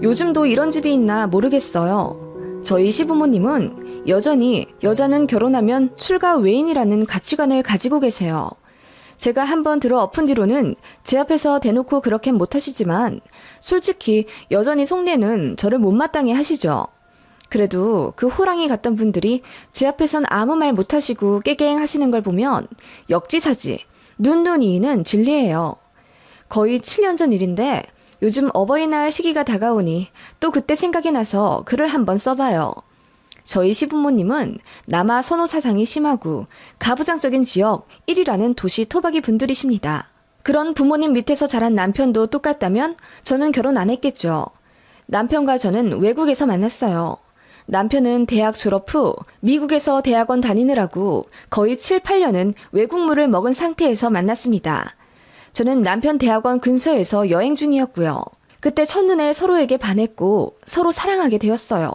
요즘도 이런 집이 있나 모르겠어요. 저희 시부모님은 여전히 여자는 결혼하면 출가 외인이라는 가치관을 가지고 계세요. 제가 한번 들어 엎은 뒤로는 제 앞에서 대놓고 그렇게 못하시지만 솔직히 여전히 속내는 저를 못마땅해 하시죠. 그래도 그 호랑이 같던 분들이 제 앞에선 아무 말 못하시고 깨갱 하시는 걸 보면 역지사지, 눈이는 진리예요. 거의 7년 전 일인데 요즘 어버이날 시기가 다가오니 또 그때 생각이 나서 글을 한번 써봐요. 저희 시부모님은 남아 선호 사상이 심하고 가부장적인 지역 1위라는 도시 토박이 분들이십니다. 그런 부모님 밑에서 자란 남편도 똑같다면 저는 결혼 안 했겠죠. 남편과 저는 외국에서 만났어요. 남편은 대학 졸업 후 미국에서 대학원 다니느라고 거의 7, 8년은 외국물을 먹은 상태에서 만났습니다. 저는 남편 대학원 근처에서 여행 중이었고요. 그때 첫눈에 서로에게 반했고 서로 사랑하게 되었어요.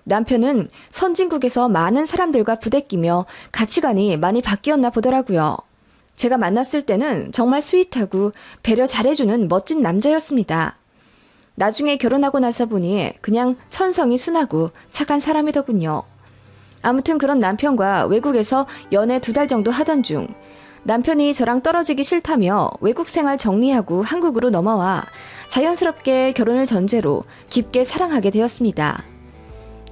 남편은 선진국에서 많은 사람들과 부대끼며 가치관이 많이 바뀌었나 보더라고요. 제가 만났을 때는 정말 스윗하고 배려 잘해주는 멋진 남자였습니다. 나중에 결혼하고 나서 보니 그냥 천성이 순하고 착한 사람이더군요. 아무튼 그런 남편과 외국에서 연애 2달 정도 하던 중 남편이 저랑 떨어지기 싫다며 외국 생활 정리하고 한국으로 넘어와 자연스럽게 결혼을 전제로 깊게 사랑하게 되었습니다.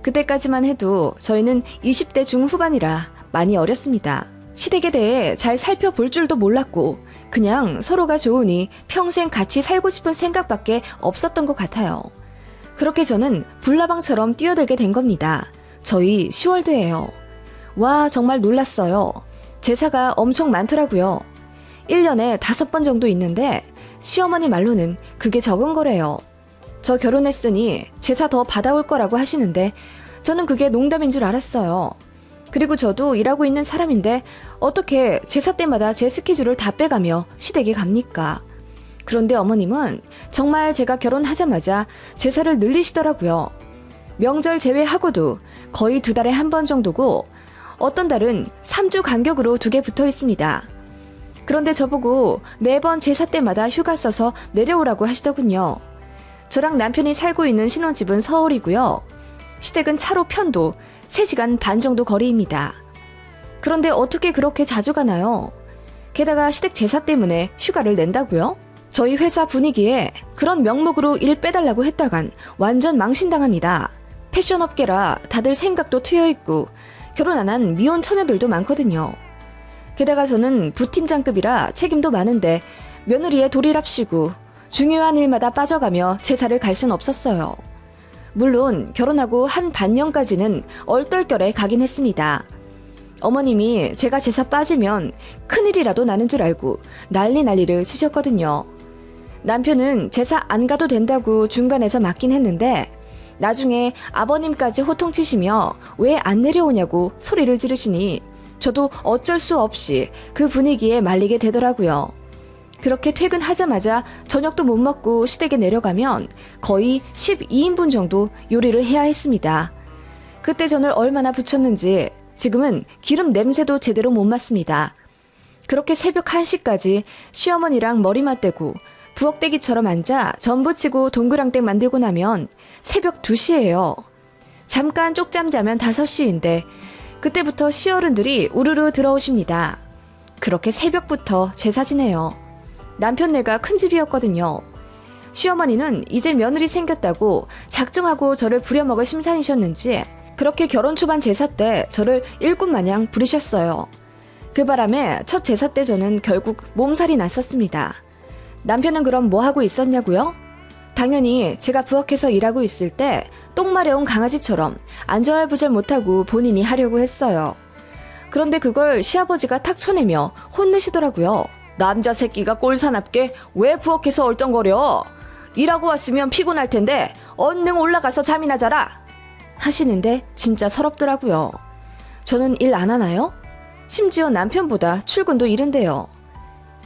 그때까지만 해도 저희는 20대 중후반이라 많이 어렸습니다. 시댁에 대해 잘 살펴볼 줄도 몰랐고 그냥 서로가 좋으니 평생 같이 살고 싶은 생각밖에 없었던 것 같아요. 그렇게 저는 불나방처럼 뛰어들게 된 겁니다. 저희 10월드예요. 와, 정말 놀랐어요. 제사가 엄청 많더라고요. 1년에 5번 정도 있는데 시어머니 말로는 그게 적은 거래요. 저 결혼했으니 제사 더 받아올 거라고 하시는데 저는 그게 농담인 줄 알았어요. 그리고 저도 일하고 있는 사람인데 어떻게 제사 때마다 제 스케줄을 다 빼가며 시댁에 갑니까? 그런데 어머님은 정말 제가 결혼하자마자 제사를 늘리시더라고요. 명절 제외하고도 거의 2달에 1번 정도고 어떤 달은 3주 간격으로 2개 붙어 있습니다. 그런데 저보고 매번 제사 때마다 휴가 써서 내려오라고 하시더군요. 저랑 남편이 살고 있는 신혼집은 서울이고요. 시댁은 차로 편도 3시간 반 정도 거리입니다. 그런데 어떻게 그렇게 자주 가나요? 게다가 시댁 제사 때문에 휴가를 낸다고요? 저희 회사 분위기에 그런 명목으로 일 빼달라고 했다간 완전 망신당합니다. 패션업계라 다들 생각도 트여있고 결혼 안 한 미혼 처녀들도 많거든요. 게다가 저는 부팀장급이라 책임도 많은데 며느리의 도리랍시고 중요한 일마다 빠져가며 제사를 갈 순 없었어요. 물론 결혼하고 한 반년까지는 얼떨결에 가긴 했습니다. 어머님이 제가 제사 빠지면 큰일이라도 나는 줄 알고 난리를 치셨거든요. 남편은 제사 안 가도 된다고 중간에서 맞긴 했는데 나중에 아버님까지 호통치시며 왜 안 내려오냐고 소리를 지르시니 저도 어쩔 수 없이 그 분위기에 말리게 되더라고요. 그렇게 퇴근하자마자 저녁도 못 먹고 시댁에 내려가면 거의 12인분 정도 요리를 해야 했습니다. 그때 전을 얼마나 부쳤는지 지금은 기름 냄새도 제대로 못 맡습니다. 그렇게 새벽 1시까지 시어머니랑 머리 맞대고 부엌대기처럼 앉아 전 부치고 동그랑땡 만들고 나면 새벽 2시예요. 잠깐 쪽잠 자면 5시인데 그때부터 시어른들이 우르르 들어오십니다. 그렇게 새벽부터 제사 지내요. 남편네가 큰 집이었거든요. 시어머니는 이제 며느리 생겼다고 작정하고 저를 부려먹을 심산이셨는지 그렇게 결혼 초반 제사 때 저를 일꾼마냥 부리셨어요. 그 바람에 첫 제사 때 저는 결국 몸살이 났었습니다. 남편은 그럼 뭐 하고 있었냐고요? 당연히 제가 부엌에서 일하고 있을 때 똥 마려운 강아지처럼 안절부절 못하고 본인이 하려고 했어요. 그런데 그걸 시아버지가 탁 쳐내며 혼내시더라고요. 남자 새끼가 꼴사납게 왜 부엌에서 얼쩡거려? 일하고 왔으면 피곤할 텐데 얼른 올라가서 잠이나 자라! 하시는데 진짜 서럽더라고요. 저는 일 안 하나요? 심지어 남편보다 출근도 이른데요.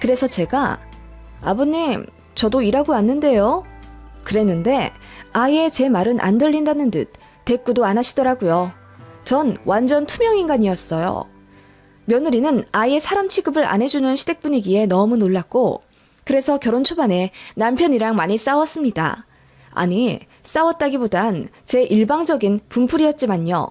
그래서 제가 아버님, 저도 일하고 왔는데요. 그랬는데 아예 제 말은 안 들린다는 듯 대꾸도 안 하시더라고요. 전 완전 투명인간이었어요. 며느리는 아예 사람 취급을 안 해주는 시댁 분위기에 너무 놀랐고 그래서 결혼 초반에 남편이랑 많이 싸웠습니다. 아니, 싸웠다기보단 제 일방적인 분풀이였지만요.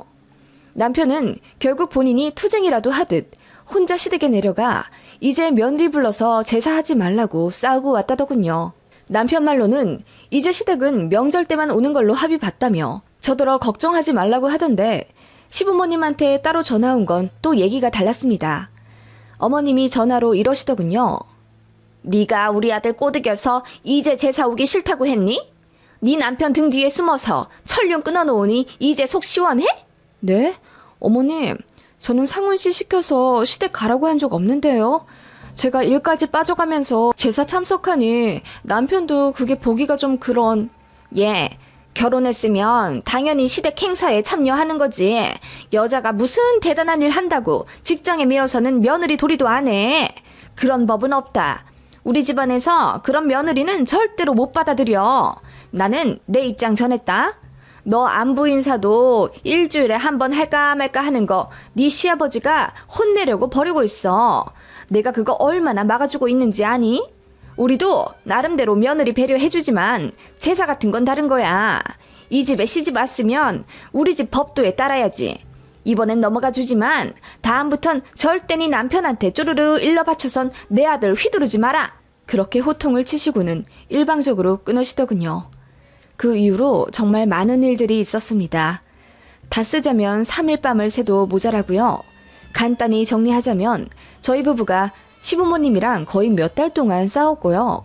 남편은 결국 본인이 투쟁이라도 하듯 혼자 시댁에 내려가 이제 며느리 불러서 제사하지 말라고 싸우고 왔다더군요. 남편 말로는 이제 시댁은 명절 때만 오는 걸로 합의 봤다며 저더러 걱정하지 말라고 하던데 시부모님한테 따로 전화 온 건 또 얘기가 달랐습니다. 어머님이 전화로 이러시더군요. 네가 우리 아들 꼬드겨서 이제 제사 오기 싫다고 했니? 네 남편 등 뒤에 숨어서 천륜 끊어놓으니 이제 속 시원해? 네? 어머님, 저는 상훈 씨 시켜서 시댁 가라고 한 적 없는데요. 제가 일까지 빠져가면서 제사 참석하니 남편도 그게 보기가 좀 그런... 예, 결혼했으면 당연히 시댁 행사에 참여하는 거지. 여자가 무슨 대단한 일 한다고 직장에 매여서는 며느리 도리도 안 해. 그런 법은 없다. 우리 집안에서 그런 며느리는 절대로 못 받아들여. 나는 내 입장 전했다. 너 안부 인사도 일주일에 한 번 할까 말까 하는 거 네 시아버지가 혼내려고 버리고 있어. 내가 그거 얼마나 막아주고 있는지 아니? 우리도 나름대로 며느리 배려해주지만 제사 같은 건 다른 거야. 이 집에 시집 왔으면 우리 집 법도에 따라야지. 이번엔 넘어가 주지만 다음부턴 절대 네 남편한테 쪼르르 일러 바쳐선 내 아들 휘두르지 마라. 그렇게 호통을 치시고는 일방적으로 끊으시더군요. 그 이후로 정말 많은 일들이 있었습니다. 다 쓰자면 3일 밤을 새도 모자라고요. 간단히 정리하자면 저희 부부가 시부모님이랑 거의 몇 달 동안 싸웠고요.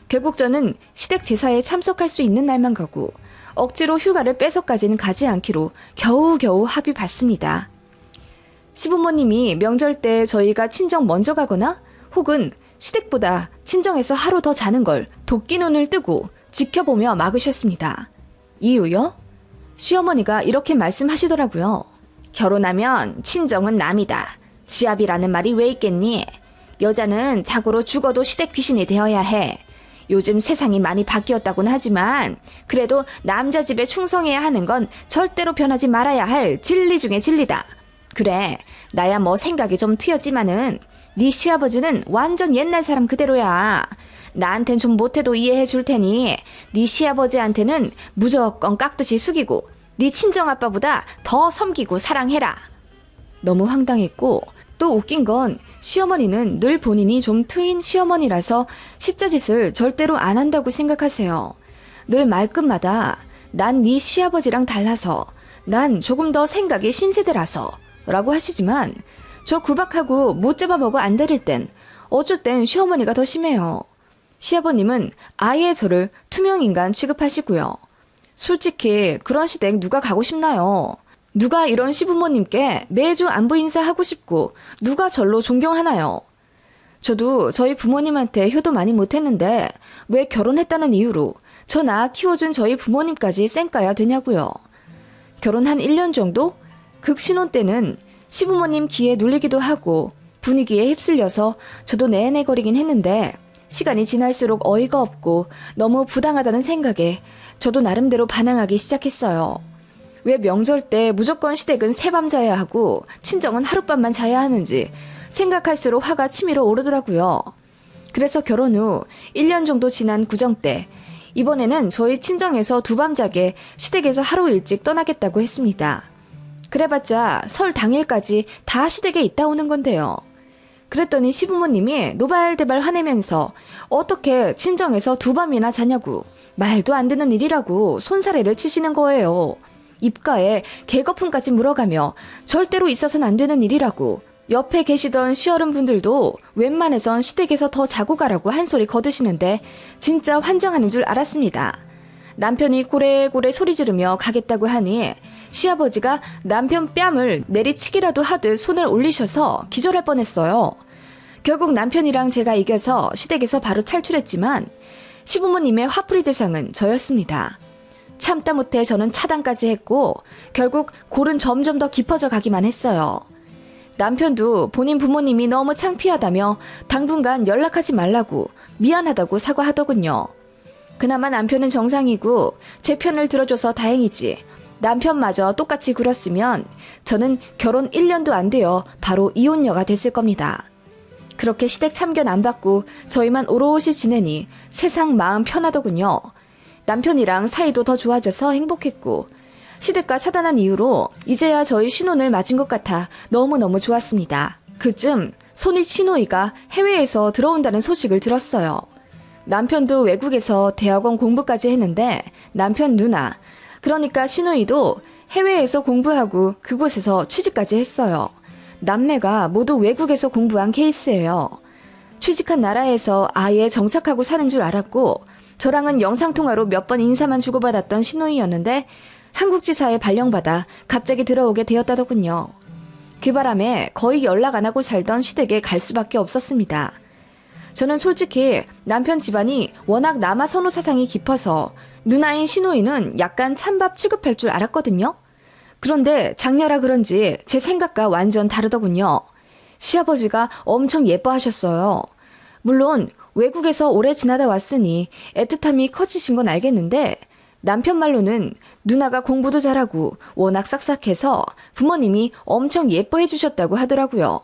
결국 저는 시댁 제사에 참석할 수 있는 날만 가고 억지로 휴가를 빼서까지는 가지 않기로 겨우겨우 합의 봤습니다. 시부모님이 명절 때 저희가 친정 먼저 가거나 혹은 시댁보다 친정에서 하루 더 자는 걸 도끼 눈을 뜨고 지켜보며 막으셨습니다. 이유요? 시어머니가 이렇게 말씀하시더라고요. 결혼하면 친정은 남이다. 지압이라는 말이 왜 있겠니? 여자는 자고로 죽어도 시댁 귀신이 되어야 해. 요즘 세상이 많이 바뀌었다고는 하지만 그래도 남자 집에 충성해야 하는 건 절대로 변하지 말아야 할 진리 중의 진리다. 그래, 나야 뭐 생각이 좀 트였지만은 네 시아버지는 완전 옛날 사람 그대로야. 나한텐 좀 못해도 이해해 줄 테니 네 시아버지한테는 무조건 깍듯이 숙이고 네 친정아빠보다 더 섬기고 사랑해라. 너무 황당했고 또 웃긴 건 시어머니는 늘 본인이 좀 트인 시어머니라서 시자짓을 절대로 안 한다고 생각하세요. 늘 말끝마다 난 네 시아버지랑 달라서, 난 조금 더 생각이 신세대라서 라고 하시지만 저 구박하고 못 잡아먹어 안 데릴 땐 어쩔 땐 시어머니가 더 심해요. 시아버님은 아예 저를 투명인간 취급하시고요. 솔직히 그런 시댁 누가 가고 싶나요? 누가 이런 시부모님께 매주 안부 인사하고 싶고 누가 절로 존경하나요? 저도 저희 부모님한테 효도 많이 못했는데 왜 결혼했다는 이유로 저 나 키워준 저희 부모님까지 쌩까야 되냐고요. 결혼 한 1년 정도? 극신혼 때는 시부모님 기에 눌리기도 하고 분위기에 휩쓸려서 저도 내내거리긴 했는데 시간이 지날수록 어이가 없고 너무 부당하다는 생각에 저도 나름대로 반항하기 시작했어요. 왜 명절 때 무조건 시댁은 새밤 자야 하고 친정은 하룻밤만 자야 하는지 생각할수록 화가 치밀어 오르더라고요. 그래서 결혼 후 1년 정도 지난 구정 때 이번에는 저희 친정에서 두밤 자게 시댁에서 하루 일찍 떠나겠다고 했습니다. 그래봤자 설 당일까지 다 시댁에 있다 오는 건데요. 그랬더니 시부모님이 노발대발 화내면서 어떻게 친정에서 두밤이나 자냐고, 말도 안 되는 일이라고 손사래를 치시는 거예요. 입가에 개거품까지 물어가며 절대로 있어서는 안 되는 일이라고. 옆에 계시던 시어른분들도 웬만해선 시댁에서 더 자고 가라고 한 소리 거두시는데 진짜 환장하는 줄 알았습니다. 남편이 고래고래 소리 지르며 가겠다고 하니 시아버지가 남편 뺨을 내리치기라도 하듯 손을 올리셔서 기절할 뻔했어요. 결국 남편이랑 제가 이겨서 시댁에서 바로 탈출했지만 시부모님의 화풀이 대상은 저였습니다. 참다 못해 저는 차단까지 했고 결국 골은 점점 더 깊어져 가기만 했어요. 남편도 본인 부모님이 너무 창피하다며 당분간 연락하지 말라고 미안하다고 사과하더군요. 그나마 남편은 정상이고 제 편을 들어줘서 다행이지. 남편마저 똑같이 굴었으면 저는 결혼 1년도 안 되어 바로 이혼녀가 됐을 겁니다. 그렇게 시댁 참견 안 받고 저희만 오롯이 지내니 세상 마음 편하더군요. 남편이랑 사이도 더 좋아져서 행복했고 시댁과 차단한 이후로 이제야 저희 신혼을 맞은 것 같아 너무너무 좋았습니다. 그쯤 손이 시노이가 해외에서 들어온다는 소식을 들었어요. 남편도 외국에서 대학원 공부까지 했는데 남편 누나, 그러니까 시노이도 해외에서 공부하고 그곳에서 취직까지 했어요. 남매가 모두 외국에서 공부한 케이스예요. 취직한 나라에서 아예 정착하고 사는 줄 알았고 저랑은 영상통화로 몇 번 인사만 주고받았던 시노이였는데 한국지사에 발령받아 갑자기 들어오게 되었다더군요. 그 바람에 거의 연락 안 하고 살던 시댁에 갈 수밖에 없었습니다. 저는 솔직히 남편 집안이 워낙 남아 선호 사상이 깊어서 누나인 시노이는 약간 찬밥 취급할 줄 알았거든요. 그런데 장녀라 그런지 제 생각과 완전 다르더군요. 시아버지가 엄청 예뻐하셨어요. 물론 외국에서 오래 지나다 왔으니 애틋함이 커지신 건 알겠는데 남편 말로는 누나가 공부도 잘하고 워낙 싹싹해서 부모님이 엄청 예뻐해 주셨다고 하더라고요.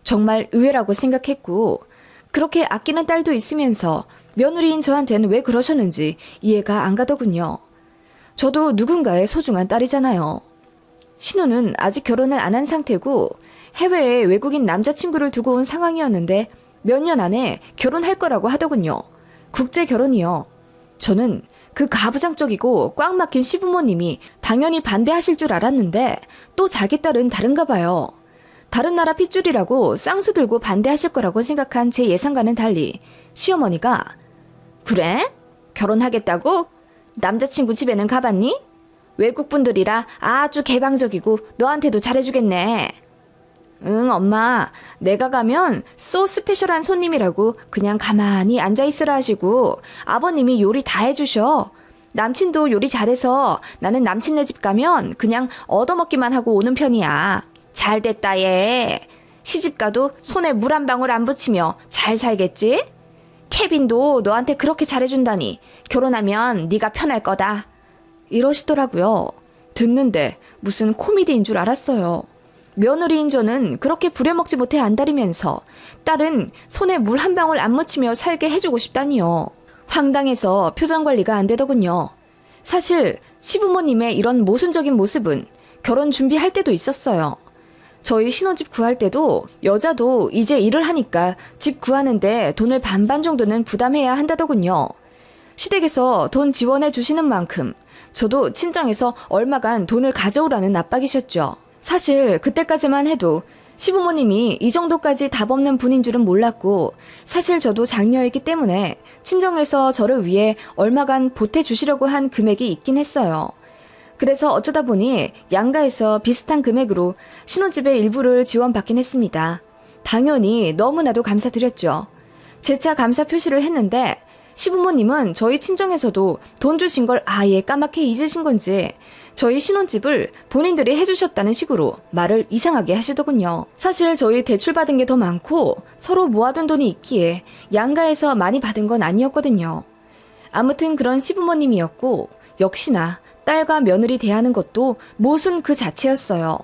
정말 의외라고 생각했고 그렇게 아끼는 딸도 있으면서 며느리인 저한테는 왜 그러셨는지 이해가 안 가더군요. 저도 누군가의 소중한 딸이잖아요. 신우는 아직 결혼을 안 한 상태고 해외에 외국인 남자친구를 두고 온 상황이었는데 몇 년 안에 결혼할 거라고 하더군요. 국제 결혼이요. 저는 그 가부장적이고 꽉 막힌 시부모님이 당연히 반대하실 줄 알았는데 또 자기 딸은 다른가 봐요. 다른 나라 핏줄이라고 쌍수 들고 반대하실 거라고 생각한 제 예상과는 달리 시어머니가 그래? 결혼하겠다고? 남자친구 집에는 가봤니? 외국분들이라 아주 개방적이고 너한테도 잘해주겠네. 응, 엄마. 내가 가면 소 스페셜한 손님이라고 그냥 가만히 앉아있으라 하시고 아버님이 요리 다 해주셔. 남친도 요리 잘해서 나는 남친네 집 가면 그냥 얻어먹기만 하고 오는 편이야. 잘됐다 얘. 시집가도 손에 물 한 방울 안 붙이며 잘 살겠지? 케빈도 너한테 그렇게 잘해준다니 결혼하면 네가 편할 거다. 이러시더라고요. 듣는데 무슨 코미디인 줄 알았어요. 며느리인 저는 그렇게 부려먹지 못해 안달이면서 딸은 손에 물 한 방울 안 묻히며 살게 해주고 싶다니요. 황당해서 표정 관리가 안 되더군요. 사실 시부모님의 이런 모순적인 모습은 결혼 준비할 때도 있었어요. 저희 신혼집 구할 때도 여자도 이제 일을 하니까 집 구하는데 돈을 반반 정도는 부담해야 한다더군요. 시댁에서 돈 지원해 주시는 만큼 저도 친정에서 얼마간 돈을 가져오라는 압박이셨죠. 사실 그때까지만 해도 시부모님이 이 정도까지 답 없는 분인 줄은 몰랐고 사실 저도 장녀였기 때문에 친정에서 저를 위해 얼마간 보태주시려고 한 금액이 있긴 했어요. 그래서 어쩌다 보니 양가에서 비슷한 금액으로 신혼집의 일부를 지원받긴 했습니다. 당연히 너무나도 감사드렸죠. 재차 감사 표시를 했는데 시부모님은 저희 친정에서도 돈 주신 걸 아예 까맣게 잊으신 건지 저희 신혼집을 본인들이 해주셨다는 식으로 말을 이상하게 하시더군요. 사실 저희 대출받은 게 더 많고 서로 모아둔 돈이 있기에 양가에서 많이 받은 건 아니었거든요. 아무튼 그런 시부모님이었고 역시나 딸과 며느리 대하는 것도 모순 그 자체였어요.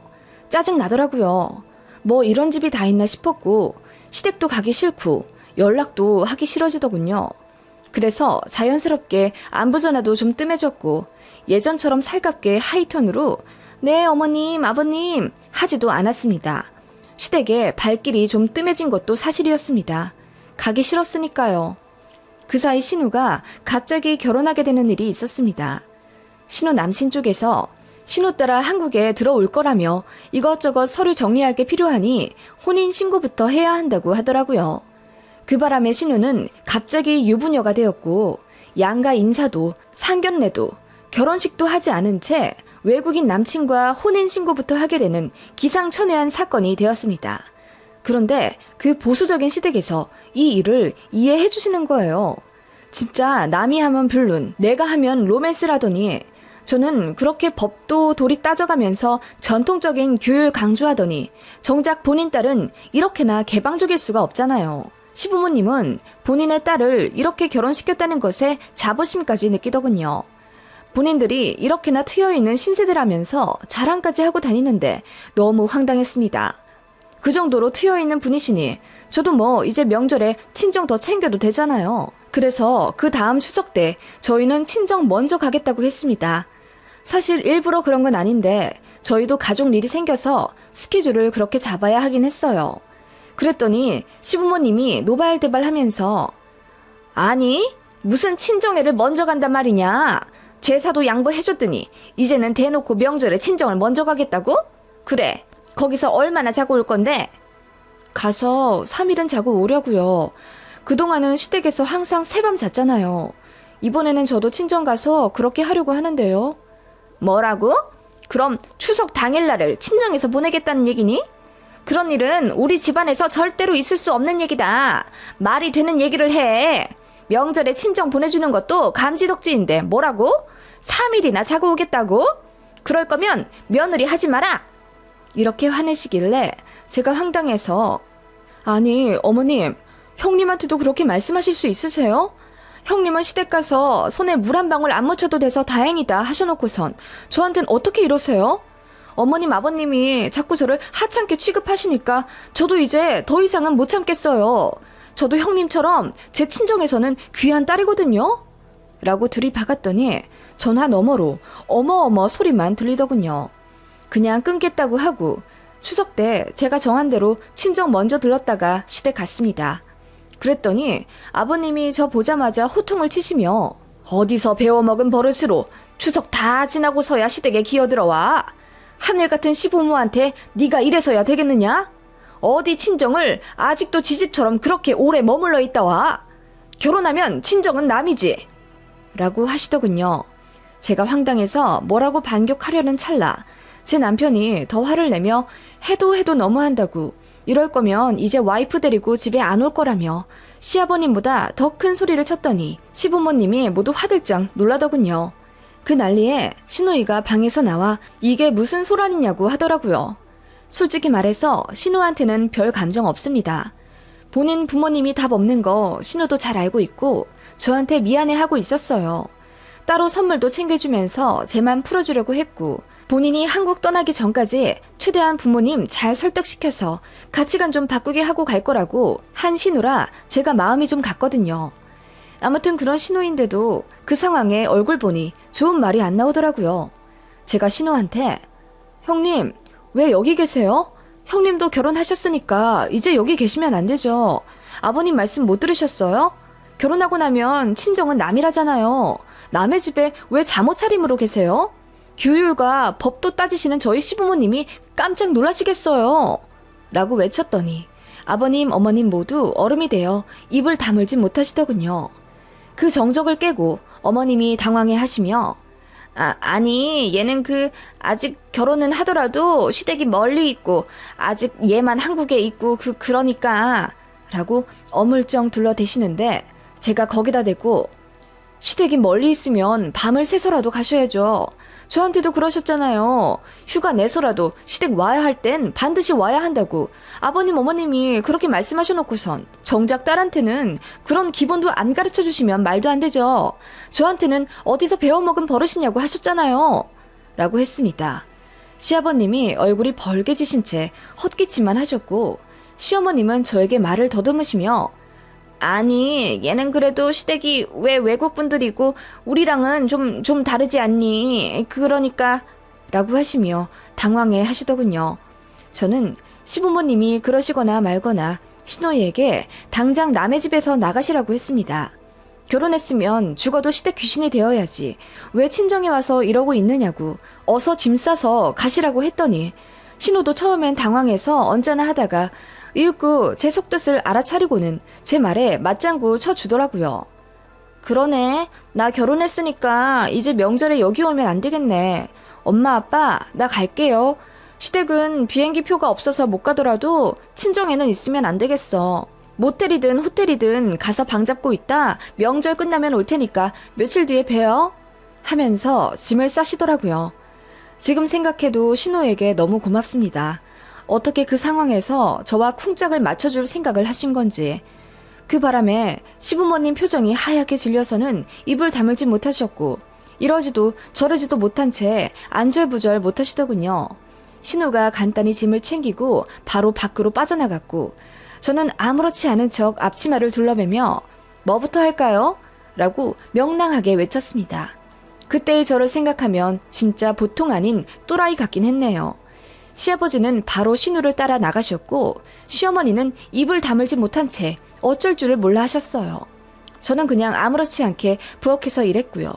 짜증나더라고요. 뭐 이런 집이 다 있나 싶었고 시댁도 가기 싫고 연락도 하기 싫어지더군요. 그래서 자연스럽게 안부 전화도 좀 뜸해졌고 예전처럼 살갑게 하이톤으로 네 어머님 아버님 하지도 않았습니다. 시댁에 발길이 좀 뜸해진 것도 사실이었습니다. 가기 싫었으니까요. 그 사이 신우가 갑자기 결혼하게 되는 일이 있었습니다. 신우 남친 쪽에서 신우 따라 한국에 들어올 거라며 이것저것 서류 정리할 게 필요하니 혼인신고부터 해야 한다고 하더라고요. 그 바람에 신우는 갑자기 유부녀가 되었고 양가 인사도 상견례도 결혼식도 하지 않은 채 외국인 남친과 혼인신고부터 하게 되는 기상천외한 사건이 되었습니다. 그런데 그 보수적인 시댁에서 이 일을 이해해 주시는 거예요. 진짜 남이 하면 불륜, 내가 하면 로맨스라더니 저는 그렇게 법도 도리 따져가면서 전통적인 규율 강조하더니 정작 본인 딸은 이렇게나 개방적일 수가 없잖아요. 시부모님은 본인의 딸을 이렇게 결혼시켰다는 것에 자부심까지 느끼더군요. 본인들이 이렇게나 트여있는 신세대라면서 자랑까지 하고 다니는데 너무 황당했습니다. 그 정도로 트여있는 분이시니 저도 뭐 이제 명절에 친정 더 챙겨도 되잖아요. 그래서 그 다음 추석 때 저희는 친정 먼저 가겠다고 했습니다. 사실 일부러 그런 건 아닌데 저희도 가족 일이 생겨서 스케줄을 그렇게 잡아야 하긴 했어요. 그랬더니 시부모님이 노발대발하면서 아니 무슨 친정애를 먼저 간단 말이냐. 제사도 양보해줬더니 이제는 대놓고 명절에 친정을 먼저 가겠다고? 그래 거기서 얼마나 자고 올 건데? 가서 3일은 자고 오려고요. 그동안은 시댁에서 항상 새밤 잤잖아요. 이번에는 저도 친정 가서 그렇게 하려고 하는데요. 뭐라고? 그럼 추석 당일날을 친정에서 보내겠다는 얘기니? 그런 일은 우리 집안에서 절대로 있을 수 없는 얘기다. 말이 되는 얘기를 해. 명절에 친정 보내주는 것도 감지덕지인데 뭐라고? 3일이나 자고 오겠다고? 그럴 거면 며느리 하지 마라. 이렇게 화내시길래 제가 황당해서 아니 어머님 형님한테도 그렇게 말씀하실 수 있으세요? 형님은 시댁 가서 손에 물 한 방울 안 묻혀도 돼서 다행이다 하셔놓고선 저한텐 어떻게 이러세요? 어머님 아버님이 자꾸 저를 하찮게 취급하시니까 저도 이제 더 이상은 못 참겠어요. 저도 형님처럼 제 친정에서는 귀한 딸이거든요. 라고 들이박았더니 전화 너머로 어머어머 소리만 들리더군요. 그냥 끊겠다고 하고 추석 때 제가 정한 대로 친정 먼저 들렀다가 시댁 갔습니다. 그랬더니 아버님이 저 보자마자 호통을 치시며 어디서 배워먹은 버릇으로 추석 다 지나고서야 시댁에 기어들어와. 하늘 같은 시부모한테 네가 이래서야 되겠느냐? 어디 친정을 아직도 지집처럼 그렇게 오래 머물러 있다 와. 결혼하면 친정은 남이지. 라고 하시더군요. 제가 황당해서 뭐라고 반격하려는 찰나 제 남편이 더 화를 내며 해도 너무한다고 이럴 거면 이제 와이프 데리고 집에 안 올 거라며 시아버님보다 더 큰 소리를 쳤더니 시부모님이 모두 화들짝 놀라더군요. 그 난리에 신우이가 방에서 나와 이게 무슨 소란이냐고 하더라고요. 솔직히 말해서 신우한테는 별 감정 없습니다. 본인 부모님이 답 없는 거 신우도 잘 알고 있고 저한테 미안해하고 있었어요. 따로 선물도 챙겨주면서 제 맘 풀어주려고 했고 본인이 한국 떠나기 전까지 최대한 부모님 잘 설득시켜서 가치관 좀 바꾸게 하고 갈 거라고 한 신우라 제가 마음이 좀 갔거든요. 아무튼 그런 신우인데도 그 상황에 얼굴 보니 좋은 말이 안 나오더라고요. 제가 신우한테 형님 왜 여기 계세요? 형님도 결혼하셨으니까 이제 여기 계시면 안 되죠. 아버님 말씀 못 들으셨어요? 결혼하고 나면 친정은 남이라잖아요. 남의 집에 왜 잠옷 차림으로 계세요? 규율과 법도 따지시는 저희 시부모님이 깜짝 놀라시겠어요. 라고 외쳤더니 아버님, 어머님 모두 얼음이 되어 입을 다물지 못하시더군요. 그 정적을 깨고 어머님이 당황해 하시며 아니 얘는 아직 결혼은 하더라도 시댁이 멀리 있고 아직 얘만 한국에 있고 그러니까 라고 어물쩡 둘러대시는데 제가 거기다 대고 시댁이 멀리 있으면 밤을 새서라도 가셔야죠. 저한테도 그러셨잖아요. 휴가 내서라도 시댁 와야 할 땐 반드시 와야 한다고 아버님 어머님이 그렇게 말씀하셔놓고선 정작 딸한테는 그런 기본도 안 가르쳐주시면 말도 안 되죠. 저한테는 어디서 배워먹은 버릇이냐고 하셨잖아요. 라고 했습니다. 시아버님이 얼굴이 벌개지신 채 헛기침만 하셨고 시어머님은 저에게 말을 더듬으시며 아니 얘는 그래도 시댁이 왜 외국분들이고 우리랑은 좀 다르지 않니? 그러니까 라고 하시며 당황해 하시더군요. 저는 시부모님이 그러시거나 말거나 신우이에게 당장 남의 집에서 나가시라고 했습니다. 결혼했으면 죽어도 시댁 귀신이 되어야지 왜 친정에 와서 이러고 있느냐고 어서 짐 싸서 가시라고 했더니 신우도 처음엔 당황해서 언짢아 하다가 이윽고 제 속뜻을 알아차리고는 제 말에 맞장구 쳐주더라고요. 그러네. 나 결혼했으니까 이제 명절에 여기 오면 안 되겠네. 엄마 아빠 나 갈게요. 시댁은 비행기 표가 없어서 못 가더라도 친정에는 있으면 안 되겠어. 모텔이든 호텔이든 가서 방 잡고 있다 명절 끝나면 올 테니까 며칠 뒤에 봬요. 하면서 짐을 싸시더라고요. 지금 생각해도 신우에게 너무 고맙습니다. 어떻게 그 상황에서 저와 쿵짝을 맞춰줄 생각을 하신 건지. 그 바람에 시부모님 표정이 하얗게 질려서는 입을 다물지 못하셨고 이러지도 저러지도 못한 채 안절부절 못하시더군요. 신우가 간단히 짐을 챙기고 바로 밖으로 빠져나갔고 저는 아무렇지 않은 척 앞치마를 둘러매며 뭐부터 할까요? 라고 명랑하게 외쳤습니다. 그때의 저를 생각하면 진짜 보통 아닌 또라이 같긴 했네요. 시아버지는 바로 신우를 따라 나가셨고 시어머니는 입을 다물지 못한 채 어쩔 줄을 몰라 하셨어요. 저는 그냥 아무렇지 않게 부엌에서 일했고요.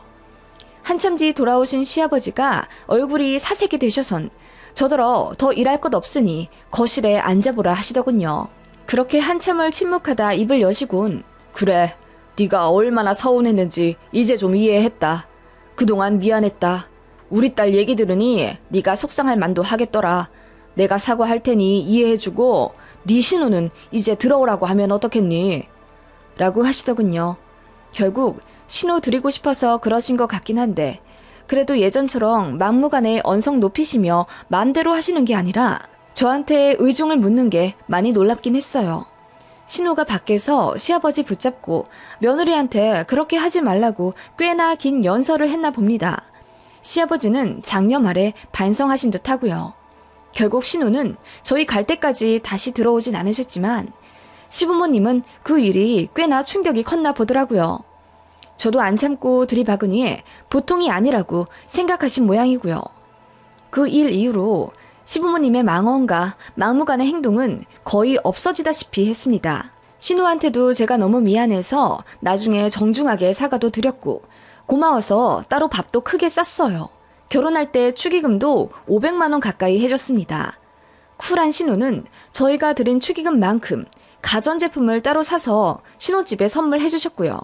한참 뒤 돌아오신 시아버지가 얼굴이 사색이 되셔선 저더러 더 일할 것 없으니 거실에 앉아보라 하시더군요. 그렇게 한참을 침묵하다 입을 여시곤 그래, 네가 얼마나 서운했는지 이제 좀 이해했다. 그동안 미안했다. 우리 딸 얘기 들으니 네가 속상할 만도 하겠더라. 내가 사과할 테니 이해해주고 네 신우는 이제 들어오라고 하면 어떻겠니? 라고 하시더군요. 결국 신우 드리고 싶어서 그러신 것 같긴 한데 그래도 예전처럼 막무가내 언성 높이시며 마음대로 하시는 게 아니라 저한테 의중을 묻는 게 많이 놀랍긴 했어요. 신우가 밖에서 시아버지 붙잡고 며느리한테 그렇게 하지 말라고 꽤나 긴 연설을 했나 봅니다. 시아버지는 장녀 말에 반성하신 듯 하고요. 결국 신우는 저희 갈 때까지 다시 들어오진 않으셨지만 시부모님은 그 일이 꽤나 충격이 컸나 보더라고요. 저도 안 참고 들이박으니 보통이 아니라고 생각하신 모양이고요. 그 일 이후로 시부모님의 망언과 막무가내 행동은 거의 없어지다시피 했습니다. 신우한테도 제가 너무 미안해서 나중에 정중하게 사과도 드렸고 고마워서 따로 밥도 크게 쌌어요. 결혼할 때 축의금도 500만 원 가까이 해줬습니다. 쿨한 신우는 저희가 드린 축의금만큼 가전제품을 따로 사서 신혼집에 선물해 주셨고요.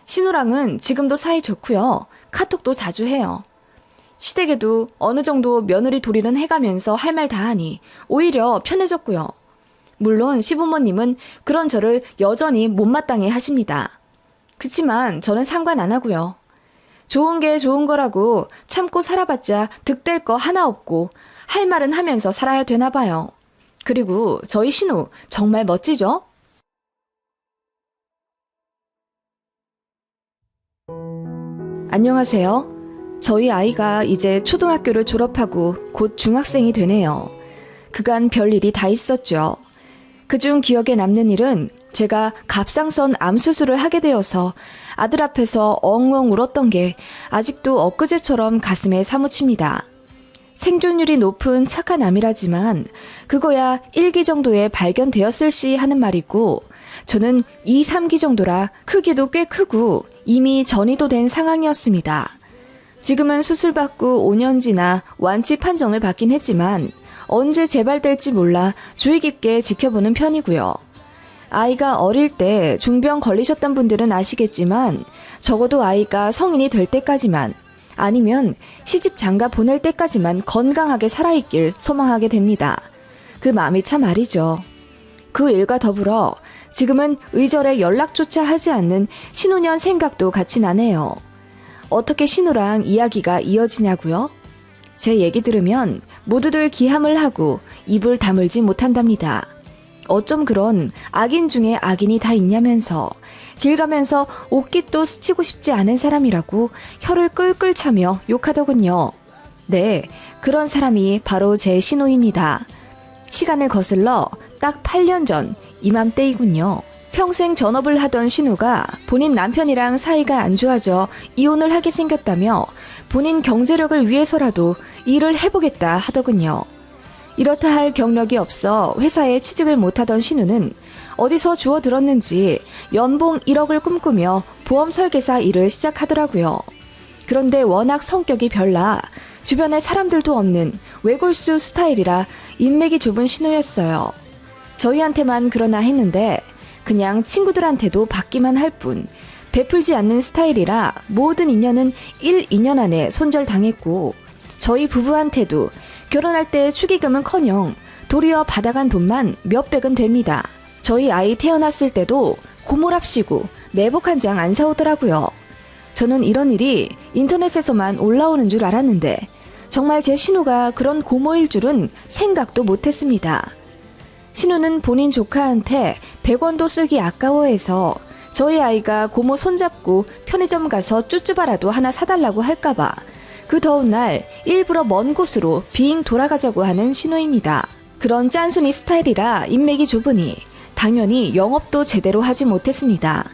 신우랑은 지금도 사이 좋고요. 카톡도 자주 해요. 시댁에도 어느 정도 며느리 도리는 해가면서 할 말 다 하니 오히려 편해졌고요. 물론 시부모님은 그런 저를 여전히 못마땅해 하십니다. 그치만 저는 상관 안 하고요. 좋은 게 좋은 거라고 참고 살아봤자 득될 거 하나 없고 할 말은 하면서 살아야 되나 봐요. 그리고 저희 신우 정말 멋지죠? 안녕하세요. 저희 아이가 이제 초등학교를 졸업하고 곧 중학생이 되네요. 그간 별일이 다 있었죠. 그중 기억에 남는 일은 제가 갑상선 암 수술을 하게 되어서 아들 앞에서 엉엉 울었던 게 아직도 엊그제처럼 가슴에 사무칩니다. 생존율이 높은 착한 암이라지만 그거야 1기 정도에 발견되었을 시 하는 말이고 저는 2, 3기 정도라 크기도 꽤 크고 이미 전이도 된 상황이었습니다. 지금은 수술받고 5년 지나 완치 판정을 받긴 했지만 언제 재발될지 몰라 주의 깊게 지켜보는 편이고요. 아이가 어릴 때 중병 걸리셨던 분들은 아시겠지만 적어도 아이가 성인이 될 때까지만 아니면 시집 장가 보낼 때까지만 건강하게 살아있길 소망하게 됩니다. 그 마음이 참 아리죠. 그 일과 더불어 지금은 의절에 연락조차 하지 않는 신우년 생각도 같이 나네요. 어떻게 신우랑 이야기가 이어지냐고요? 제 얘기 들으면 모두들 기함을 하고 입을 다물지 못한답니다. 어쩜 그런 악인 중에 악인이 다 있냐면서 길 가면서 옷깃도 스치고 싶지 않은 사람이라고 혀를 끌끌 차며 욕하더군요. 네, 그런 사람이 바로 제 신우입니다. 시간을 거슬러 딱 8년 전 이맘때이군요. 평생 전업을 하던 신우가 본인 남편이랑 사이가 안 좋아져 이혼을 하게 생겼다며 본인 경제력을 위해서라도 일을 해보겠다 하더군요. 이렇다 할 경력이 없어 회사에 취직을 못하던 신우는 어디서 주워들었는지 연봉 1억을 꿈꾸며 보험 설계사 일을 시작하더라고요. 그런데 워낙 성격이 별나 주변에 사람들도 없는 외골수 스타일이라 인맥이 좁은 신우였어요. 저희한테만 그러나 했는데 그냥 친구들한테도 받기만 할 뿐 베풀지 않는 스타일이라 모든 인연은 1, 2년 안에 손절당했고 저희 부부한테도 결혼할 때 축의금은커녕 도리어 받아간 돈만 몇백은 됩니다. 저희 아이 태어났을 때도 고모랍시고 내복 한 장 안 사오더라고요. 저는 이런 일이 인터넷에서만 올라오는 줄 알았는데 정말 제 신우가 그런 고모일 줄은 생각도 못했습니다. 신우는 본인 조카한테 100원도 쓰기 아까워해서 저희 아이가 고모 손잡고 편의점 가서 쭈쭈바라도 하나 사달라고 할까봐 그 더운 날 일부러 먼 곳으로 비잉 돌아가자고 하는 신우입니다. 그런 짠순이 스타일이라 인맥이 좁으니 당연히 영업도 제대로 하지 못했습니다.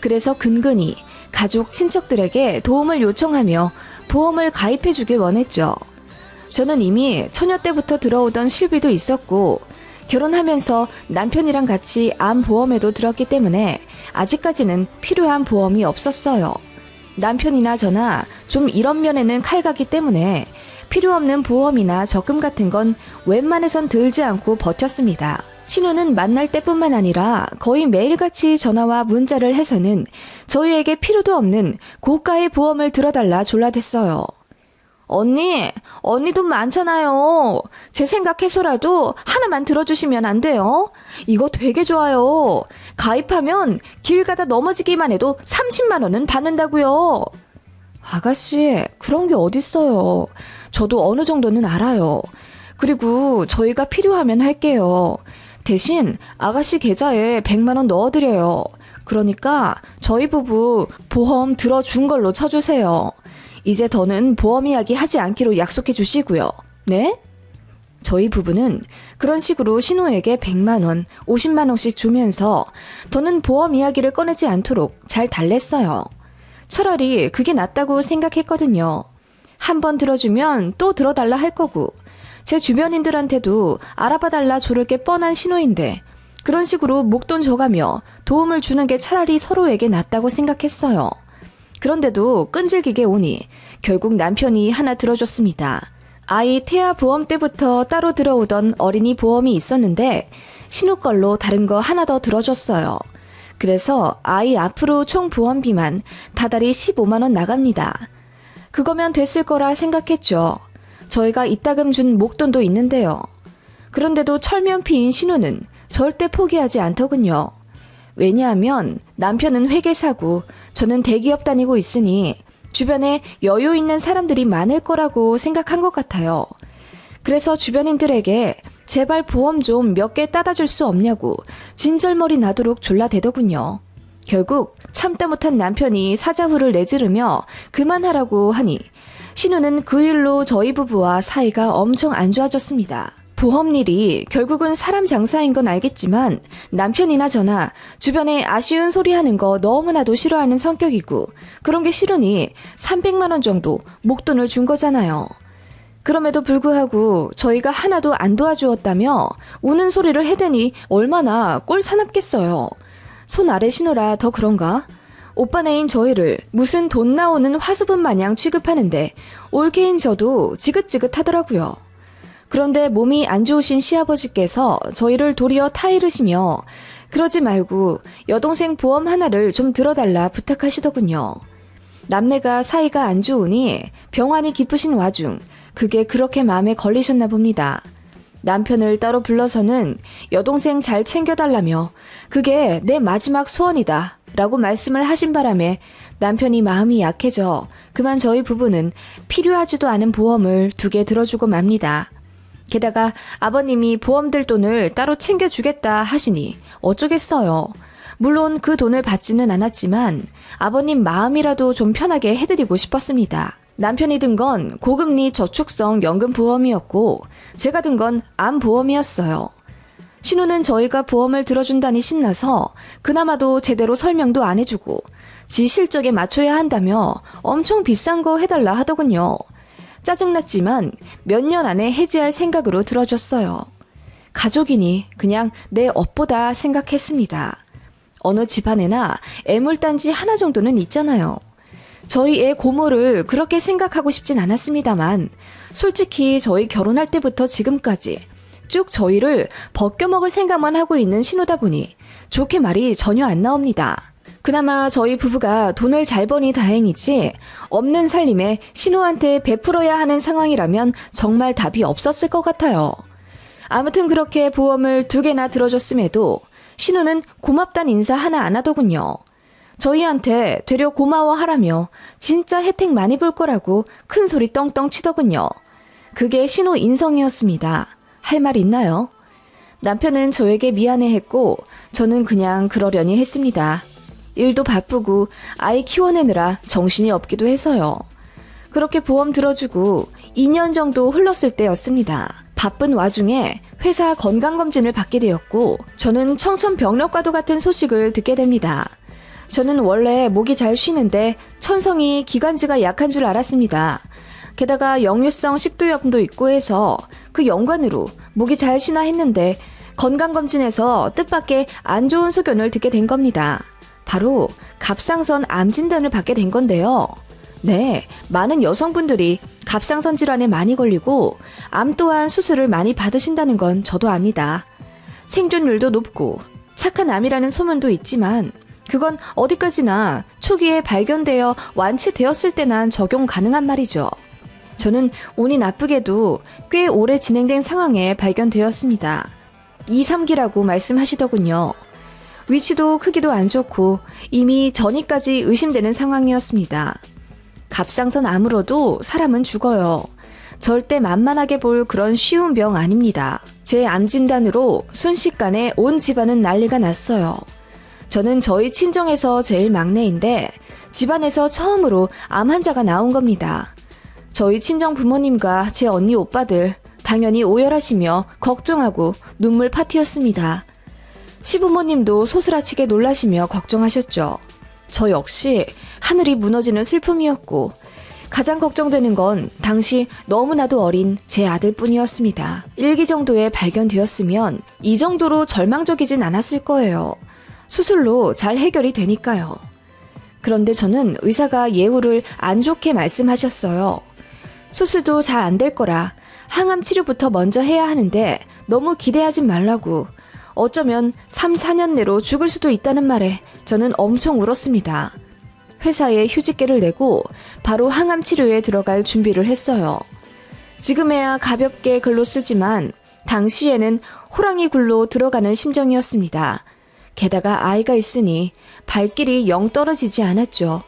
그래서 근근히 가족, 친척들에게 도움을 요청하며 보험을 가입해주길 원했죠. 저는 이미 처녀 때부터 들어오던 실비도 있었고 결혼하면서 남편이랑 같이 암보험에도 들었기 때문에 아직까지는 필요한 보험이 없었어요. 남편이나 저나 좀 이런 면에는 칼같기 때문에 필요 없는 보험이나 적금 같은 건 웬만해선 들지 않고 버텼습니다. 신우는 만날 때뿐만 아니라 거의 매일같이 전화와 문자를 해서는 저희에게 필요도 없는 고가의 보험을 들어달라 졸라댔어요. 언니 돈 많잖아요. 제 생각해서라도 하나만 들어주시면 안 돼요? 이거 되게 좋아요. 가입하면 길 가다 넘어지기만 해도 30만 원은 받는다고요. 아가씨, 그런 게 어딨어요. 저도 어느 정도는 알아요. 그리고 저희가 필요하면 할게요. 대신 아가씨 계좌에 100만 원 넣어드려요. 그러니까 저희 부부 보험 들어준 걸로 쳐주세요. 이제 더는 보험 이야기 하지 않기로 약속해 주시고요. 네? 저희 부부는 그런 식으로 신우에게 100만 원, 50만 원씩 주면서 더는 보험 이야기를 꺼내지 않도록 잘 달랬어요. 차라리 그게 낫다고 생각했거든요. 한 번 들어주면 또 들어달라 할 거고 제 주변인들한테도 알아봐달라 조를 게 뻔한 신우인데 그런 식으로 목돈 줘가며 도움을 주는 게 차라리 서로에게 낫다고 생각했어요. 그런데도 끈질기게 오니 결국 남편이 하나 들어줬습니다. 아이 태아 보험 때부터 따로 들어오던 어린이 보험이 있었는데 신우 걸로 다른 거 하나 더 들어줬어요. 그래서 아이 앞으로 총 보험비만 다달이 15만 원 나갑니다. 그거면 됐을 거라 생각했죠. 저희가 이따금 준 목돈도 있는데요. 그런데도 철면피인 신우는 절대 포기하지 않더군요. 왜냐하면 남편은 회계사고 저는 대기업 다니고 있으니 주변에 여유 있는 사람들이 많을 거라고 생각한 것 같아요. 그래서 주변인들에게 제발 보험 좀 몇 개 따다 줄 수 없냐고 진절머리 나도록 졸라대더군요. 결국 참다 못한 남편이 사자후를 내지르며 그만하라고 하니 신우는 그 일로 저희 부부와 사이가 엄청 안 좋아졌습니다. 보험 일이 결국은 사람 장사인 건 알겠지만 남편이나 저나 주변에 아쉬운 소리 하는 거 너무나도 싫어하는 성격이고 그런 게 싫으니 300만 원 정도 목돈을 준 거잖아요. 그럼에도 불구하고 저희가 하나도 안 도와주었다며 우는 소리를 해대니 얼마나 꼴사납겠어요. 손 아래 신우라 더 그런가? 오빠네인 저희를 무슨 돈 나오는 화수분 마냥 취급하는데 올케인 저도 지긋지긋하더라고요. 그런데 몸이 안 좋으신 시아버지께서 저희를 도리어 타이르시며 그러지 말고 여동생 보험 하나를 좀 들어달라 부탁하시더군요. 남매가 사이가 안 좋으니 병환이 깊으신 와중 그게 그렇게 마음에 걸리셨나 봅니다. 남편을 따로 불러서는 여동생 잘 챙겨달라며 그게 내 마지막 소원이다 라고 말씀을 하신 바람에 남편이 마음이 약해져 그만 저희 부부는 필요하지도 않은 보험을 2개 들어주고 맙니다. 게다가 아버님이 보험들 돈을 따로 챙겨주겠다 하시니 어쩌겠어요. 물론 그 돈을 받지는 않았지만 아버님 마음이라도 좀 편하게 해드리고 싶었습니다. 남편이 든 건 고금리 저축성 연금보험이었고 제가 든 건 암보험이었어요. 신우는 저희가 보험을 들어준다니 신나서 그나마도 제대로 설명도 안 해주고 지 실적에 맞춰야 한다며 엄청 비싼 거 해달라 하더군요. 짜증났지만 몇 년 안에 해지할 생각으로 들어줬어요. 가족이니 그냥 내 업보다 생각했습니다. 어느 집안에나 애물단지 하나 정도는 있잖아요. 저희 애 고모를 그렇게 생각하고 싶진 않았습니다만 솔직히 저희 결혼할 때부터 지금까지 쭉 저희를 벗겨먹을 생각만 하고 있는 신우다 보니 좋게 말이 전혀 안 나옵니다. 그나마 저희 부부가 돈을 잘 버니 다행이지 없는 살림에 신우한테 베풀어야 하는 상황이라면 정말 답이 없었을 것 같아요. 아무튼 그렇게 보험을 2개나 들어줬음에도 신우는 고맙단 인사 하나 안 하더군요. 저희한테 되려 고마워하라며 진짜 혜택 많이 볼 거라고 큰 소리 떵떵 치더군요. 그게 신우 인성이었습니다. 할 말 있나요? 남편은 저에게 미안해했고 저는 그냥 그러려니 했습니다. 일도 바쁘고 아이 키워내느라 정신이 없기도 해서요. 그렇게 보험 들어주고 2년 정도 흘렀을 때였습니다. 바쁜 와중에 회사 건강검진을 받게 되었고 저는 청천벽력과도 같은 소식을 듣게 됩니다. 저는 원래 목이 잘 쉬는데 천성이 기관지가 약한 줄 알았습니다. 게다가 역류성 식도염도 있고 해서 그 연관으로 목이 잘 쉬나 했는데 건강검진에서 뜻밖의 안 좋은 소견을 듣게 된 겁니다. 바로 갑상선 암 진단을 받게 된 건데요. 네, 많은 여성분들이 갑상선 질환에 많이 걸리고 암 또한 수술을 많이 받으신다는 건 저도 압니다. 생존율도 높고 착한 암이라는 소문도 있지만 그건 어디까지나 초기에 발견되어 완치되었을 때만 적용 가능한 말이죠. 저는 운이 나쁘게도 꽤 오래 진행된 상황에 발견되었습니다. 2, 3기라고 말씀하시더군요. 위치도 크기도 안 좋고 이미 전이까지 의심되는 상황이었습니다. 갑상선 암으로도 사람은 죽어요. 절대 만만하게 볼 그런 쉬운 병 아닙니다. 제 암 진단으로 순식간에 온 집안은 난리가 났어요. 저는 저희 친정에서 제일 막내인데 집안에서 처음으로 암 환자가 나온 겁니다. 저희 친정 부모님과 제 언니 오빠들 당연히 오열하시며 걱정하고 눈물 파티였습니다. 시부모님도 소스라치게 놀라시며 걱정하셨죠. 저 역시 하늘이 무너지는 슬픔이었고 가장 걱정되는 건 당시 너무나도 어린 제 아들뿐이었습니다. 1기 정도에 발견되었으면 이 정도로 절망적이진 않았을 거예요. 수술로 잘 해결이 되니까요. 그런데 저는 의사가 예후를 안 좋게 말씀하셨어요. 수술도 잘 안 될 거라 항암 치료부터 먼저 해야 하는데 너무 기대하지 말라고. 어쩌면 3, 4년 내로 죽을 수도 있다는 말에 저는 엄청 울었습니다. 회사에 휴직계를 내고 바로 항암 치료에 들어갈 준비를 했어요. 지금에야 가볍게 글로 쓰지만 당시에는 호랑이 굴로 들어가는 심정이었습니다. 게다가 아이가 있으니 발길이 영 떨어지지 않았죠.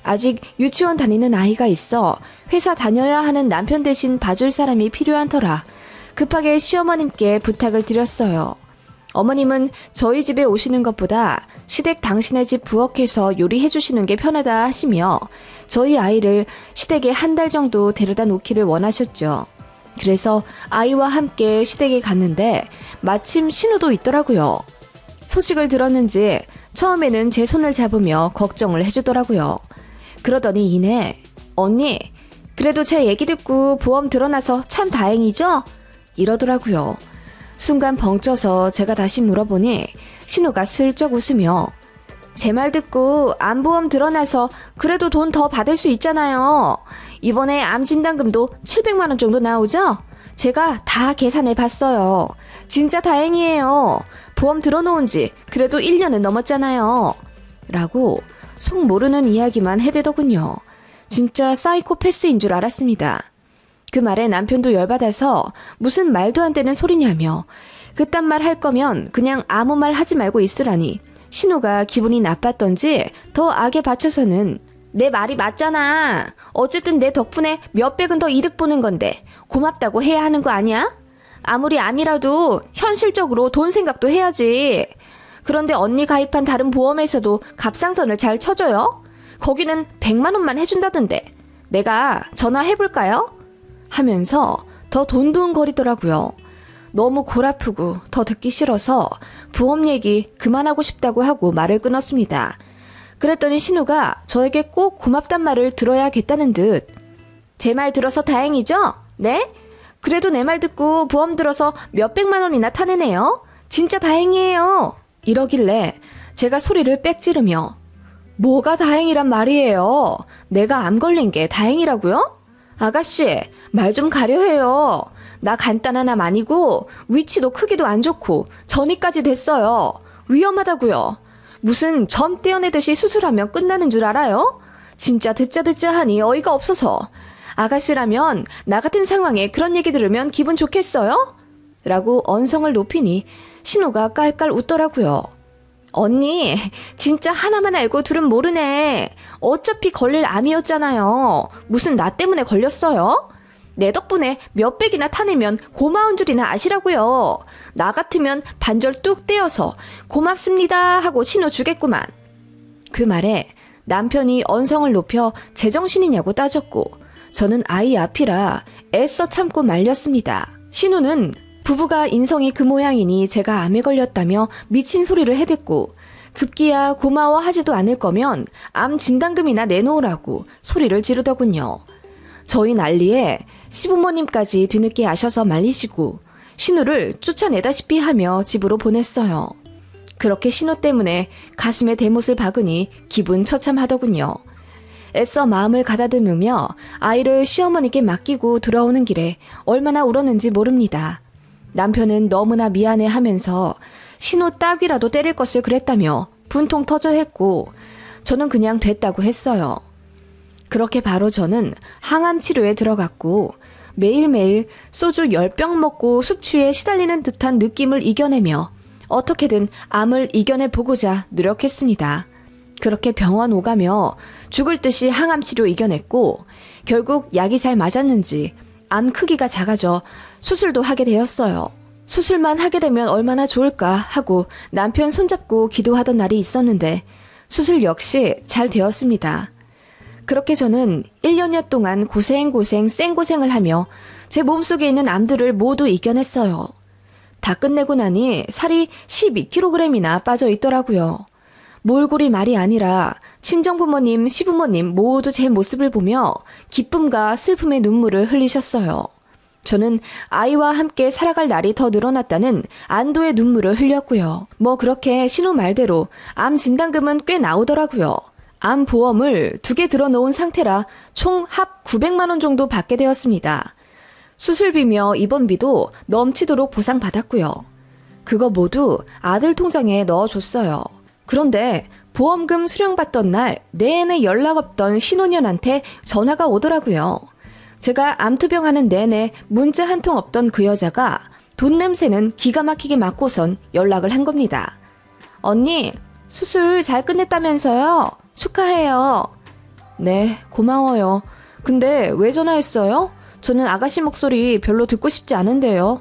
아직 유치원 다니는 아이가 있어 회사 다녀야 하는 남편 대신 봐줄 사람이 필요한 터라 급하게 시어머님께 부탁을 드렸어요. 어머님은 저희 집에 오시는 것보다 시댁 당신네 집 부엌에서 요리해 주시는 게 편하다 하시며 저희 아이를 시댁에 한 달 정도 데려다 놓기를 원하셨죠. 그래서 아이와 함께 시댁에 갔는데 마침 신우도 있더라고요. 소식을 들었는지 처음에는 제 손을 잡으며 걱정을 해주더라고요. 그러더니 이내 언니 그래도 제 얘기 듣고 보험 드러나서 참 다행이죠? 이러더라고요. 순간 벙쪄서 제가 다시 물어보니 신우가 슬쩍 웃으며 제 말 듣고 암보험 드러나서 그래도 돈 더 받을 수 있잖아요. 이번에 암 진단금도 700만 원 정도 나오죠? 제가 다 계산해 봤어요. 진짜 다행이에요. 보험 들어놓은 지 그래도 1년은 넘었잖아요. 라고 속 모르는 이야기만 해대더군요. 진짜 사이코패스인 줄 알았습니다. 그 말에 남편도 열받아서 무슨 말도 안 되는 소리냐며 그딴 말 할 거면 그냥 아무 말 하지 말고 있으라니 신우가 기분이 나빴던지 더 악에 받쳐서는 내 말이 맞잖아. 어쨌든 내 덕분에 몇백은 더 이득 보는 건데 고맙다고 해야 하는 거 아니야? 아무리 암이라도 현실적으로 돈 생각도 해야지. 그런데 언니 가입한 다른 보험에서도 갑상선을 잘 쳐줘요? 거기는 100만 원만 해준다던데 내가 전화해볼까요? 하면서 더 돈돈거리더라고요. 너무 골 아프고 더 듣기 싫어서 보험 얘기 그만하고 싶다고 하고 말을 끊었습니다. 그랬더니 신우가 저에게 꼭 고맙단 말을 들어야겠다는 듯 제 말 들어서 다행이죠? 네? 그래도 내 말 듣고 보험 들어서 몇백만 원이나 타내네요. 진짜 다행이에요. 이러길래 제가 소리를 빽 지르며 뭐가 다행이란 말이에요. 내가 암 걸린 게 다행이라고요? 아가씨 말 좀 가려해요. 나 간단한 암 아니고 위치도 크기도 안 좋고 전이까지 됐어요. 위험하다고요. 무슨 점 떼어내듯이 수술하면 끝나는 줄 알아요? 진짜 듣자 하니 어이가 없어서. 아가씨라면 나 같은 상황에 그런 얘기 들으면 기분 좋겠어요? 라고 언성을 높이니 신우가 깔깔 웃더라고요. 언니 진짜 하나만 알고 둘은 모르네. 어차피 걸릴 암이었잖아요. 무슨 나 때문에 걸렸어요? 내 덕분에 몇백이나 타내면 고마운 줄이나 아시라고요. 나 같으면 반절 뚝 떼어서 고맙습니다 하고 신호 주겠구만. 그 말에 남편이 언성을 높여 제정신이냐고 따졌고 저는 아이 앞이라 애써 참고 말렸습니다. 신우는 부부가 인성이 그 모양이니 제가 암에 걸렸다며 미친 소리를 해댔고 급기야 고마워하지도 않을 거면 암 진단금이나 내놓으라고 소리를 지르더군요. 저희 난리에 시부모님까지 뒤늦게 아셔서 말리시고 신우를 쫓아내다시피 하며 집으로 보냈어요. 그렇게 신우 때문에 가슴에 대못을 박으니 기분 처참하더군요. 애써 마음을 가다듬으며 아이를 시어머니께 맡기고 돌아오는 길에 얼마나 울었는지 모릅니다. 남편은 너무나 미안해하면서 신우 딱이라도 때릴 것을 그랬다며 분통 터져 했고 저는 그냥 됐다고 했어요. 그렇게 바로 저는 항암 치료에 들어갔고 매일매일 소주 10병 먹고 숙취에 시달리는 듯한 느낌을 이겨내며 어떻게든 암을 이겨내보고자 노력했습니다. 그렇게 병원 오가며 죽을 듯이 항암 치료 이겨냈고 결국 약이 잘 맞았는지 암 크기가 작아져 수술도 하게 되었어요. 수술만 하게 되면 얼마나 좋을까 하고 남편 손잡고 기도하던 날이 있었는데 수술 역시 잘 되었습니다. 그렇게 저는 1년여 동안 고생 생고생을 하며 제 몸속에 있는 암들을 모두 이겨냈어요. 다 끝내고 나니 살이 12kg이나 빠져 있더라고요. 몰골이 말이 아니라 친정부모님, 시부모님 모두 제 모습을 보며 기쁨과 슬픔의 눈물을 흘리셨어요. 저는 아이와 함께 살아갈 날이 더 늘어났다는 안도의 눈물을 흘렸고요. 뭐 그렇게 신우 말대로 암 진단금은 꽤 나오더라고요. 암 보험을 2개 들어놓은 상태라 총 합 900만 원 정도 받게 되었습니다. 수술비며 입원비도 넘치도록 보상받았고요. 그거 모두 아들 통장에 넣어줬어요. 그런데 보험금 수령받던 날 내내 연락 없던 신혼년한테 전화가 오더라고요. 제가 암투병하는 내내 문자 한 통 없던 그 여자가 돈 냄새는 기가 막히게 맡고선 연락을 한 겁니다. 언니, 수술 잘 끝냈다면서요? 축하해요. 네, 고마워요. 근데 왜 전화했어요? 저는 아가씨 목소리 별로 듣고 싶지 않은데요.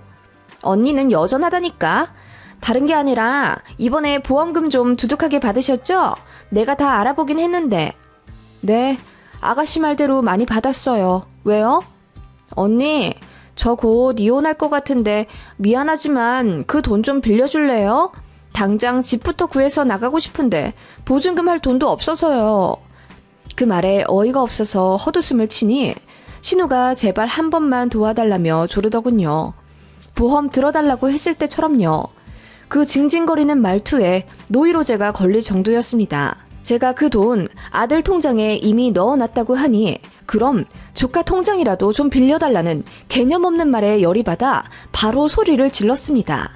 언니는 여전하다니까. 다른 게 아니라 이번에 보험금 좀 두둑하게 받으셨죠? 내가 다 알아보긴 했는데. 네, 아가씨 말대로 많이 받았어요. 왜요? 언니, 저 곧 이혼할 것 같은데 미안하지만 그 돈 좀 빌려줄래요? 당장 집부터 구해서 나가고 싶은데 보증금 할 돈도 없어서요. 그 말에 어이가 없어서 헛웃음을 치니 신우가 제발 한 번만 도와달라며 조르더군요. 보험 들어달라고 했을 때처럼요. 그 징징거리는 말투에 노이로제가 걸릴 정도였습니다. 제가 그 돈 아들 통장에 이미 넣어놨다고 하니 그럼 조카 통장이라도 좀 빌려달라는 개념 없는 말에 열이 받아 바로 소리를 질렀습니다.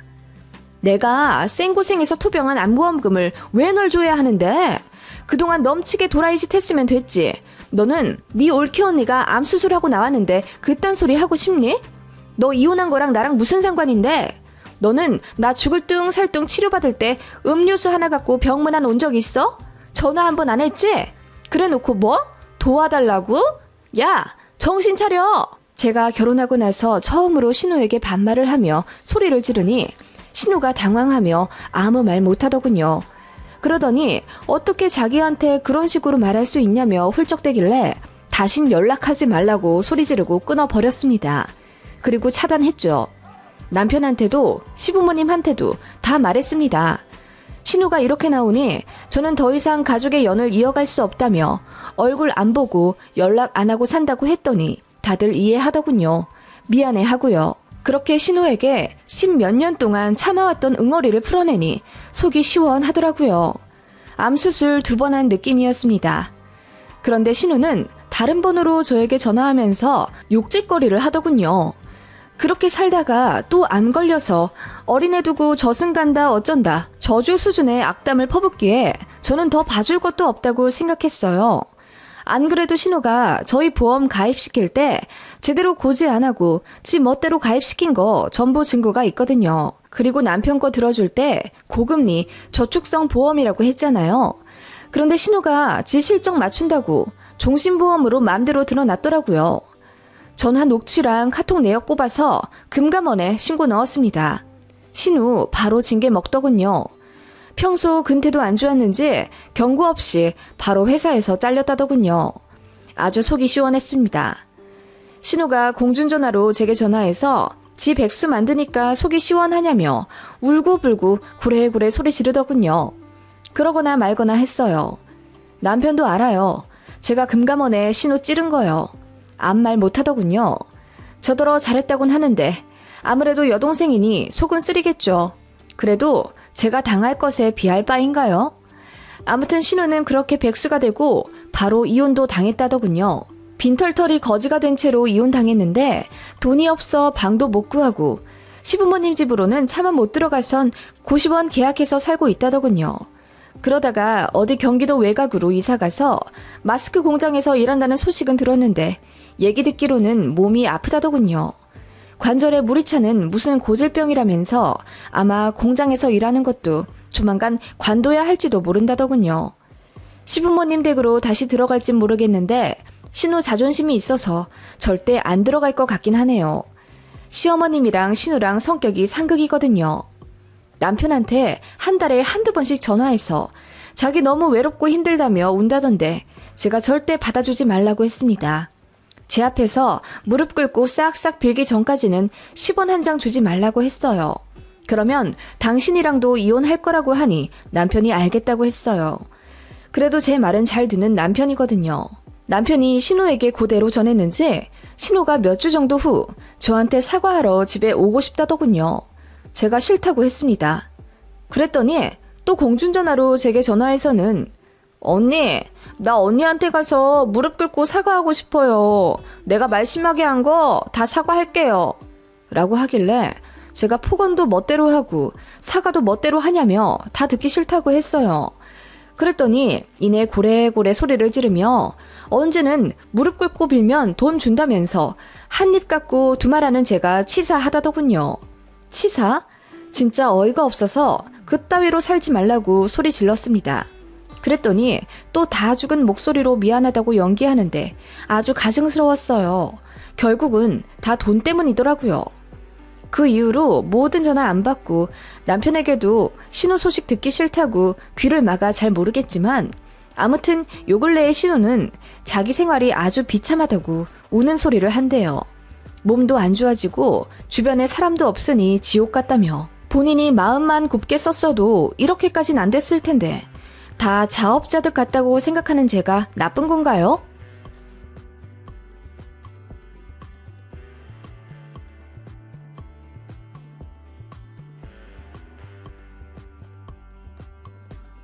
내가 생고생해서 투병한 암보험금을 왜 널 줘야 하는데? 그동안 넘치게 도라이짓 했으면 됐지. 너는 네 올케 언니가 암 수술하고 나왔는데 그딴 소리 하고 싶니? 너 이혼한 거랑 나랑 무슨 상관인데? 너는 나 죽을 뚱 살 뚱 치료받을 때 음료수 하나 갖고 병문안 온 적 있어? 전화 한 번 안 했지? 그래 놓고 뭐? 도와달라고? 야, 정신 차려! 제가 결혼하고 나서 처음으로 신우에게 반말을 하며 소리를 지르니 신우가 당황하며 아무 말 못하더군요. 그러더니 어떻게 자기한테 그런 식으로 말할 수 있냐며 훌쩍대길래 다신 연락하지 말라고 소리 지르고 끊어버렸습니다. 그리고 차단했죠. 남편한테도 시부모님한테도 다 말했습니다. 신우가 이렇게 나오니 저는 더 이상 가족의 연을 이어갈 수 없다며 얼굴 안 보고 연락 안 하고 산다고 했더니 다들 이해하더군요. 미안해하고요. 그렇게 신우에게 10몇 년 동안 참아왔던 응어리를 풀어내니 속이 시원하더라고요. 암수술 2번 한 느낌이었습니다. 그런데 신우는 다른 번호로 저에게 전화하면서 욕짓거리를 하더군요. 그렇게 살다가 또 암 걸려서 어린애 두고 저승 간다 어쩐다 저주 수준의 악담을 퍼붓기에 저는 더 봐줄 것도 없다고 생각했어요. 안 그래도 신우가 저희 보험 가입시킬 때 제대로 고지 안 하고 지 멋대로 가입시킨 거 전부 증거가 있거든요. 그리고 남편 거 들어줄 때 고금리 저축성 보험이라고 했잖아요. 그런데 신우가 지 실적 맞춘다고 종신보험으로 맘대로 들어놨더라고요. 전화 녹취랑 카톡 내역 뽑아서 금감원에 신고 넣었습니다. 신우 바로 징계 먹더군요. 평소 근태도 안 좋았는지 경고 없이 바로 회사에서 잘렸다더군요. 아주 속이 시원했습니다. 신우가 공중전화로 제게 전화해서 지 백수 만드니까 속이 시원하냐며 울고불고 구레구레 소리 지르더군요. 그러거나 말거나 했어요. 남편도 알아요. 제가 금감원에 신호 찌른 거요. 아무 말 못하더군요. 저더러 잘했다곤 하는데 아무래도 여동생이니 속은 쓰리겠죠. 그래도 제가 당할 것에 비할 바인가요? 아무튼 신우는 그렇게 백수가 되고 바로 이혼도 당했다더군요. 빈털털이 거지가 된 채로 이혼당했는데 돈이 없어 방도 못 구하고 시부모님 집으로는 차마 못 들어가선 고시원 계약해서 살고 있다더군요. 그러다가 어디 경기도 외곽으로 이사가서 마스크 공장에서 일한다는 소식은 들었는데 얘기 듣기로는 몸이 아프다더군요. 관절에 물이 차는 무슨 고질병이라면서 아마 공장에서 일하는 것도 조만간 관둬야 할지도 모른다더군요. 시부모님 댁으로 다시 들어갈진 모르겠는데 신우 자존심이 있어서 절대 안 들어갈 것 같긴 하네요. 시어머님이랑 신우랑 성격이 상극이거든요. 남편한테 한 달에 한두 번씩 전화해서 자기 너무 외롭고 힘들다며 운다던데 제가 절대 받아주지 말라고 했습니다. 제 앞에서 무릎 꿇고 싹싹 빌기 전까지는 10원 한 장 주지 말라고 했어요. 그러면 당신이랑도 이혼할 거라고 하니 남편이 알겠다고 했어요. 그래도 제 말은 잘 듣는 남편이거든요. 남편이 신우에게 그대로 전했는지 신우가 몇 주 정도 후 저한테 사과하러 집에 오고 싶다더군요. 제가 싫다고 했습니다. 그랬더니 또 공중전화로 제게 전화해서는 언니, 나 언니한테 가서 무릎 꿇고 사과하고 싶어요. 내가 말 심하게 한 거 다 사과할게요. 라고 하길래 제가 폭언도 멋대로 하고 사과도 멋대로 하냐며 다 듣기 싫다고 했어요. 그랬더니 이내 고래고래 소리를 지르며 언제는 무릎 꿇고 빌면 돈 준다면서 한 입 갖고 두말하는 제가 치사하다더군요. 치사? 진짜 어이가 없어서 그따위로 살지 말라고 소리 질렀습니다. 그랬더니 또 다 죽은 목소리로 미안하다고 연기하는데 아주 가증스러웠어요. 결국은 다 돈 때문이더라고요. 그 이후로 모든 전화 안 받고 남편에게도 신우 소식 듣기 싫다고 귀를 막아 잘 모르겠지만 아무튼 요 근래의 신우는 자기 생활이 아주 비참하다고 우는 소리를 한대요. 몸도 안 좋아지고 주변에 사람도 없으니 지옥 같다며 본인이 마음만 곱게 썼어도 이렇게까진 안 됐을 텐데 다 자업자득 같다고 생각하는 제가 나쁜 건가요?